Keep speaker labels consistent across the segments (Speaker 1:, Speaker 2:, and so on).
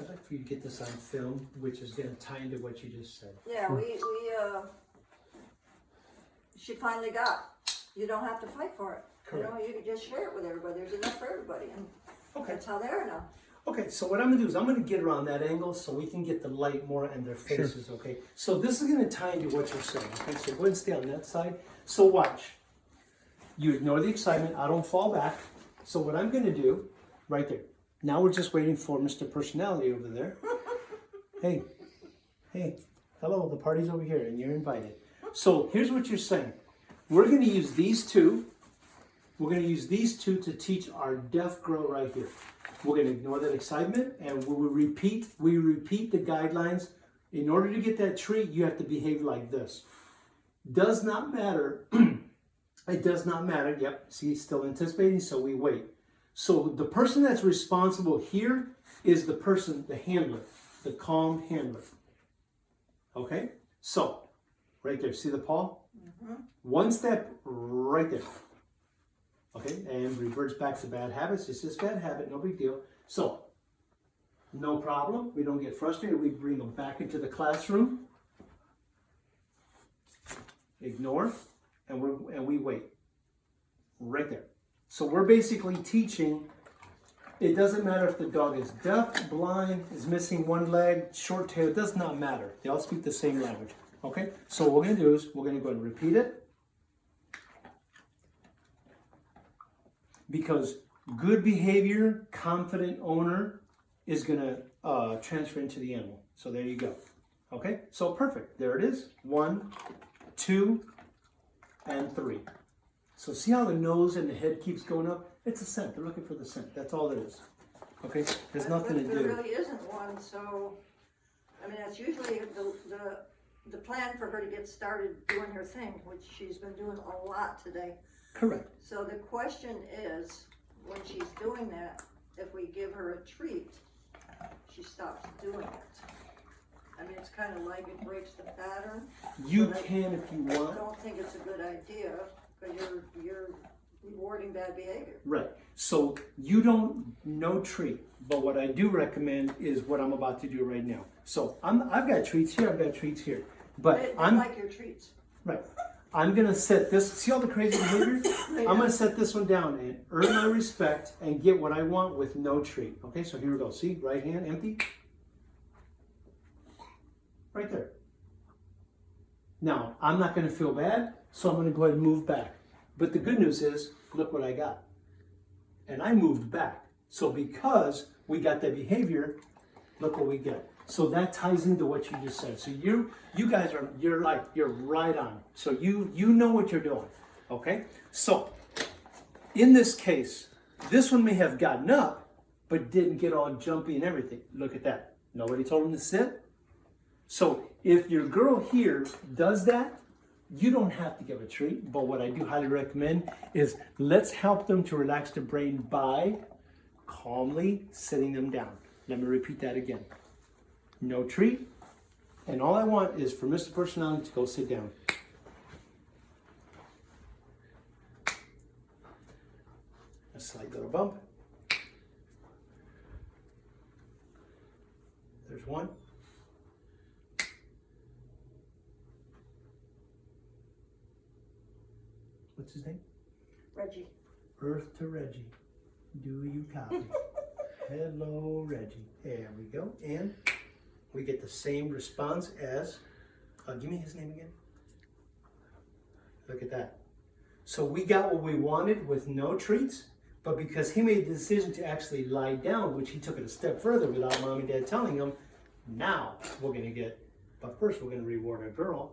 Speaker 1: I'd like for you to get this on film, which is going to tie into what you just said.
Speaker 2: Yeah, she finally got. You don't have to fight for it.
Speaker 1: Correct.
Speaker 2: You know, you can just share it with everybody. There's enough for everybody, and
Speaker 1: Okay.
Speaker 2: that's how they are now.
Speaker 1: Okay, so what I'm going to do is I'm going to get around that angle so we can get the light more in their faces, okay? So this is going to tie into what you're saying, okay? So go ahead and stay on that side. So watch. You ignore the excitement. I don't fall back. So what I'm going to do, right there. Now we're just waiting for Mr. Personality over there. Hey, hello, the party's over here and you're invited. So here's what you're saying. We're going to use these two. We're going to use these two to teach our deaf girl right here. We're going to ignore that excitement and we repeat the guidelines. In order to get that treat, you have to behave like this. Does not matter. It does not matter. Yep, see, still anticipating, so we wait. So the person that's responsible here is the person, the handler, the calm handler. Okay? So, right there, see the paw? Mm-hmm. One step right there. Okay, and reverts back to bad habits. It's just bad habit, no big deal. So, no problem. We don't get frustrated. We bring them back into the classroom. Ignore, and we wait. Right there. So we're basically teaching, it doesn't matter if the dog is deaf, blind, is missing one leg, short tail, it does not matter. They all speak the same language. Okay? So what we're going to do is we're going to go ahead and repeat it. Because good behavior, confident owner is going to transfer into the animal. So there you go. Okay? So perfect. There it is. 1, 2, and 3. So see how the nose and the head keeps going up? It's a scent. They're looking for the scent. That's all it is. Okay? There's nothing to do.
Speaker 2: There really isn't one, so, I mean, that's usually the plan for her to get started doing her thing, which she's been doing a lot today.
Speaker 1: Correct.
Speaker 2: So the question is, when she's doing that, if we give her a treat, she stops doing it. I mean, it's kind of like it breaks the pattern.
Speaker 1: You
Speaker 2: so
Speaker 1: can if you want.
Speaker 2: I don't think it's a good idea, because you're rewarding bad behavior.
Speaker 1: Right. So you don't, no treat. But what I do recommend is what I'm about to do right now. So I've got treats here, I've got treats here. But
Speaker 2: I like your treats.
Speaker 1: Right. I'm going to set this, see all the crazy behavior? I'm going to set this one down and earn my respect and get what I want with no treat. Okay, so here we go. See, right hand empty. Right there. Now, I'm not going to feel bad, so I'm going to go ahead and move back. But the good news is, look what I got. And I moved back. So because we got that behavior, look what we get. So that ties into what you just said. So you guys are, you're right on. So you know what you're doing. Okay? So in this case, this one may have gotten up, but didn't get all jumpy and everything. Look at that. Nobody told him to sit. So if your girl here does that, you don't have to give a treat. But what I do highly recommend is let's help them to relax their brain by calmly sitting them down. Let me repeat that again. No treat. And all I want is for Mr. Personality to go sit down. A slight little bump. There's one. What's his name?
Speaker 2: Reggie.
Speaker 1: Earth to Reggie. Do you copy? Hello, Reggie. There we go. And we get the same response as, give me his name again. Look at that. So we got what we wanted with no treats, but because he made the decision to actually lie down, which he took it a step further without mom and dad telling him, now we're going to get, but first we're going to reward our girl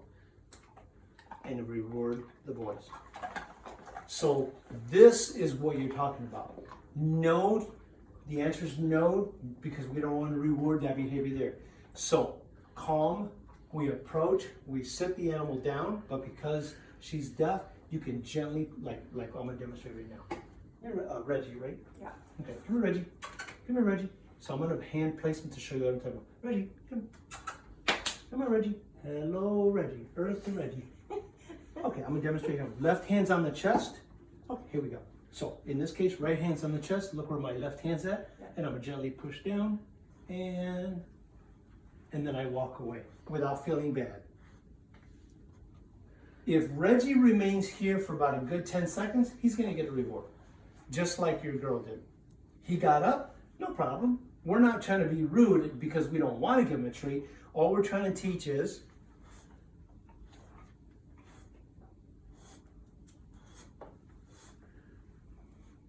Speaker 1: and reward the boys. So this is what you're talking about. No, the answer is no, because we don't want to reward that behavior there. So calm, we approach, we sit the animal down, but because she's deaf, you can gently, like I'm going to demonstrate right now. You're Reggie, right?
Speaker 2: Yeah.
Speaker 1: Okay, come here, Reggie. Come here, Reggie. So I'm going to hand placement to show you what I'm talking about. Reggie, come. Come on, Reggie. Hello, Reggie. Earth to Reggie. Okay, I'm going to demonstrate him. Left hand's on the chest. Okay, here we go. So in this case, right hand's on the chest. Look where my left hand's at. And I'm going to gently push down and then I walk away without feeling bad. If Reggie remains here for about a good 10 seconds, he's gonna get a reward, just like your girl did. He got up, no problem. We're not trying to be rude because we don't want to give him a treat. All we're trying to teach is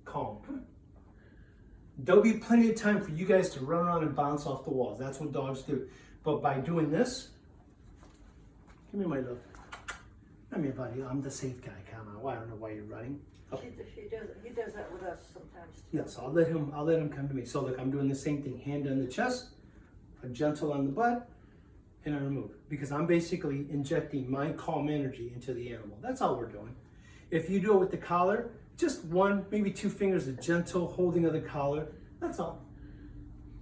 Speaker 1: calm. There'll be plenty of time for you guys to run around and bounce off the walls. That's what dogs do. But by doing this, give me my love. Come here, buddy. I'm the safe guy. Come on. Well, I don't know why you're running. Oh.
Speaker 2: He does that with us sometimes too.
Speaker 1: Yes, I'll let him come to me. So look, I'm doing the same thing. Hand on the chest, a gentle on the butt, and I remove. Because I'm basically injecting my calm energy into the animal. That's all we're doing. If you do it with the collar, just one, maybe two fingers of gentle holding of the collar. That's all.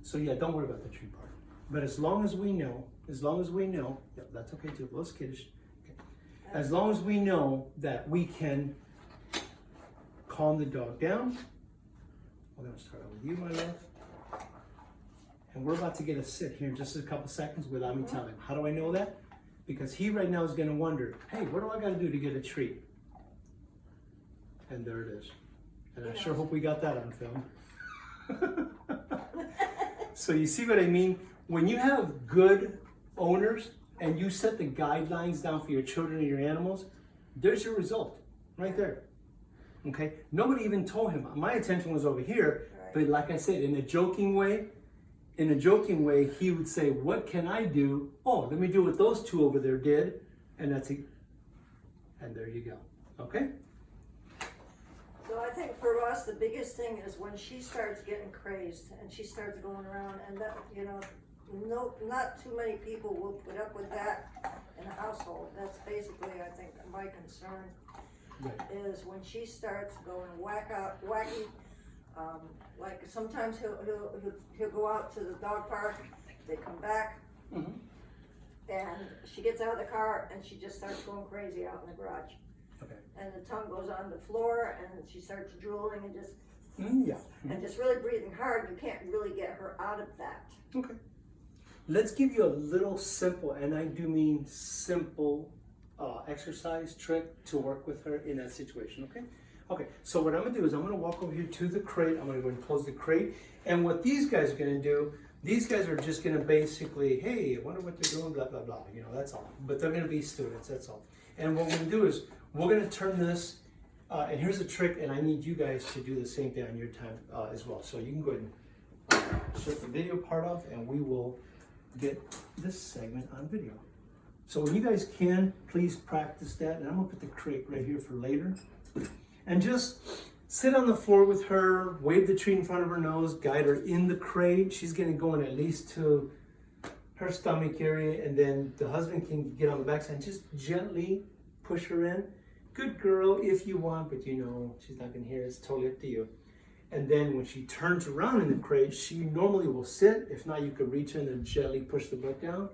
Speaker 1: So yeah, don't worry about the tree part. But as long as we know, yep, that's okay too, a little skittish. Okay. As long as we know that we can calm the dog down, we're gonna start out with you, my love. And we're about to get a sit here in just a couple seconds without me telling him. How do I know that? Because he right now is gonna wonder, hey, what do I gotta do to get a treat? And there it is. And I sure hope we got that on film. So you see what I mean? When you have good owners and you set the guidelines down for your children and your animals, there's your result right there. Okay? Nobody even told him. My attention was over here, but like I said, in a joking way, he would say, what can I do? Oh, let me do what those two over there did. And that's it. And there you go. Okay?
Speaker 2: So I think for us, the biggest thing is when she starts getting crazed and she starts going around, and that, you know, no, not too many people will put up with that in a household. That's basically, I think, my concern.
Speaker 1: Right.
Speaker 2: Is when she starts going wacky. Like sometimes he'll go out to the dog park. They come back,
Speaker 1: Mm-hmm.
Speaker 2: and she gets out of the car and she just starts going crazy out in the garage.
Speaker 1: Okay.
Speaker 2: And the tongue goes on the floor, and she starts drooling and just
Speaker 1: Yeah.
Speaker 2: and just really breathing hard. You can't really get her out of that.
Speaker 1: Okay. Let's give you a little simple, and I do mean simple, exercise trick to work with her in that situation, okay? Okay, so what I'm gonna do is I'm gonna walk over here to the crate. I'm gonna go and close the crate. And what these guys are gonna do, these guys are just gonna basically, hey, I wonder what they're doing, blah, blah, blah. You know, that's all. But they're gonna be students, that's all. And what we're gonna do is we're gonna turn this, and here's a trick, and I need you guys to do the same thing on your time as well. So you can go ahead and shut the video part off, and we will get this segment on video. So when you guys can, please practice that. And I'm gonna put the crate right here for later. And just sit on the floor with her, wave the treat in front of her nose, guide her in the crate. She's gonna go in at least to her stomach area, and then the husband can get on the backside and just gently push her in. Good girl if you want, but you know, she's not gonna hear, it's totally up to you. And then when she turns around in the crate, she normally will sit. If not, you could reach in and gently push the butt down,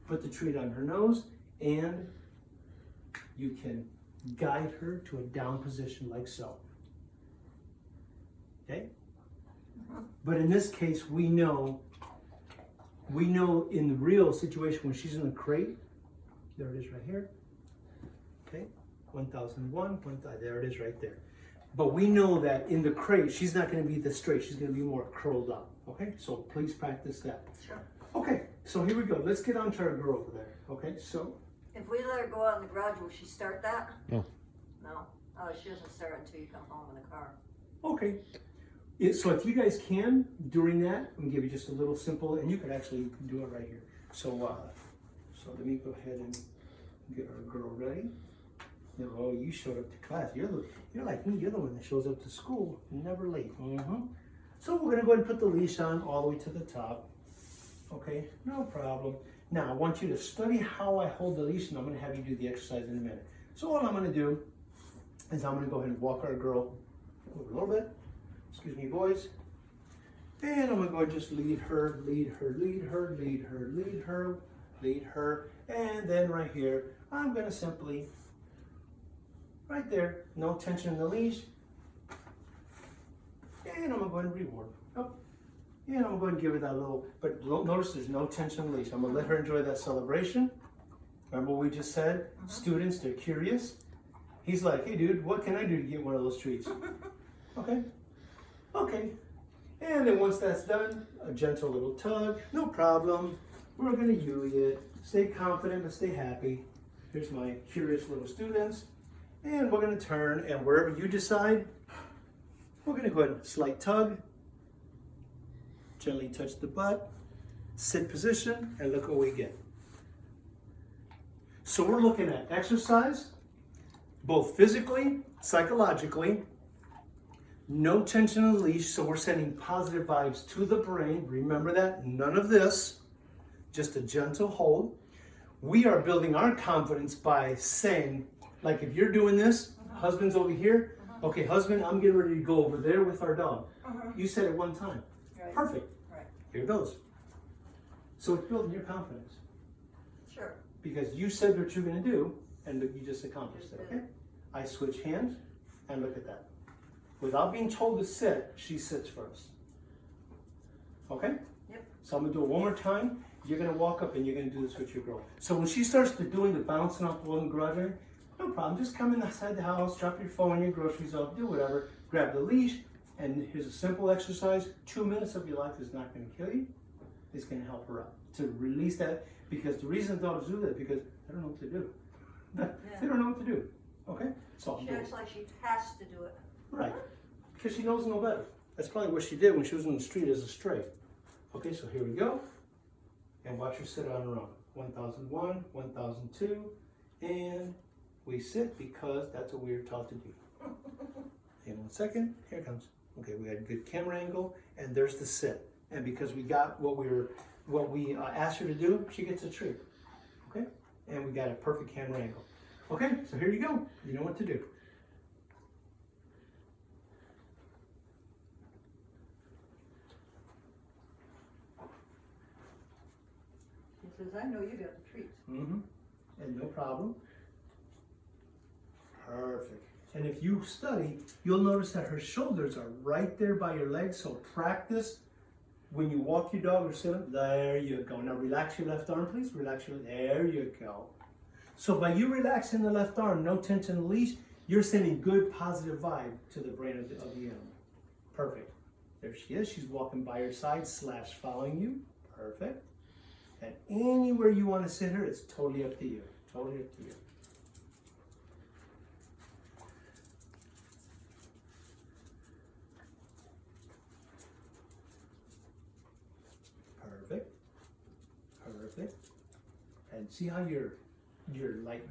Speaker 1: put the treat on her nose, and you can guide her to a down position like so. Okay? But in this case, we know in the real situation when she's in the crate, there it is right here. Okay? 1001, there it is right there. But we know that in the crate, she's not going to be this straight. She's going to be more curled up. Okay? So please practice that.
Speaker 2: Sure.
Speaker 1: Okay, so here we go. Let's get on to our girl over there. Okay, so.
Speaker 2: If we let her go out in the garage, will she start that?
Speaker 3: No.
Speaker 2: No. Oh, she doesn't start until you come home in the car.
Speaker 1: Okay. So if you guys can, during that, I'm going to give you just a little simple, and you could actually do it right here. So, so let me go ahead and get our girl ready. Oh, you showed up to class. You're like me. You're the one that shows up to school, never late. So we're gonna go ahead and put the leash on all the way to the top. Okay, no problem. Now I want you to study how I hold the leash, and I'm gonna have you do the exercise in a minute. So all I'm gonna do is I'm gonna go ahead and walk our girl over a little bit. Excuse me, boys. And I'm gonna go ahead and just lead her, lead her, lead her, lead her, lead her, lead her, and then right here, I'm gonna simply. Right there, no tension in the leash. And I'm gonna go ahead and reward. Up, And I'm going to give her that little, but notice there's no tension leash. I'm going to let her enjoy that celebration. Remember what we just said? Students, they're curious. He's like, hey dude, what can I do to get one of those treats? Okay. Okay. And then once that's done, a gentle little tug, no problem. We're going to use it. Stay confident, but stay happy. Here's my curious little students. And we're going to turn, and wherever you decide, we're going to go ahead and slight tug. Gently touch the butt. Sit position, and look what we get. So we're looking at exercise, both physically, psychologically, no tension on the leash, so we're sending positive vibes to the brain. Remember that, none of this, just a gentle hold. We are building our confidence by saying, like if you're doing this, husband's over here, okay, husband, I'm getting ready to go over there with our dog. You said it one time.
Speaker 2: Right.
Speaker 1: Perfect.
Speaker 2: Right.
Speaker 1: Here goes. So it's building your confidence.
Speaker 2: Sure.
Speaker 1: Because you said what you're going to do, and you just accomplished it, okay? I switch hands, and look at that. Without being told to sit, she sits first. Okay?
Speaker 2: Yep.
Speaker 1: So I'm going to do it one more time. You're going to walk up, and you're going to do this with your girl. So when she starts to doing the bouncing off the wall and garage area, no problem. Just come inside the house, drop your phone, your groceries off, do whatever. Grab the leash, and here's a simple exercise. 2 minutes of your life is not going to kill you. It's going to help her out to release that. Because the reason dogs do that, because they don't know what to do. They don't know what to do. Okay? So
Speaker 2: She acts like she has to do it.
Speaker 1: right. Because she knows no better. That's probably what she did when she was in the street as a stray. Okay, so here we go. And watch her sit on her own. 1001, 1002, and we sit because that's what we were taught to do. In 1 second, here it comes. Okay, we had a good camera angle, and there's the sit. And because we got what we asked her to do, she gets a treat. Okay? And we got a perfect camera angle. Okay, so here you go. You know what to do.
Speaker 2: She says, I know you got the treats.
Speaker 1: Mm-hmm. And no problem. Perfect. And if you study, you'll notice that her shoulders are right there by your legs. So practice when you walk your dog or sit up. There you go. Now relax your left arm, please. Relax your, there you go. So by you relaxing the left arm, no tension in the leash, you're sending good positive vibe to the brain of the animal. Perfect. There she is. She's walking by your side / following you. Perfect. And anywhere you want to sit her, it's totally up to you. Totally up to you. Perfect. Perfect. And see how you're like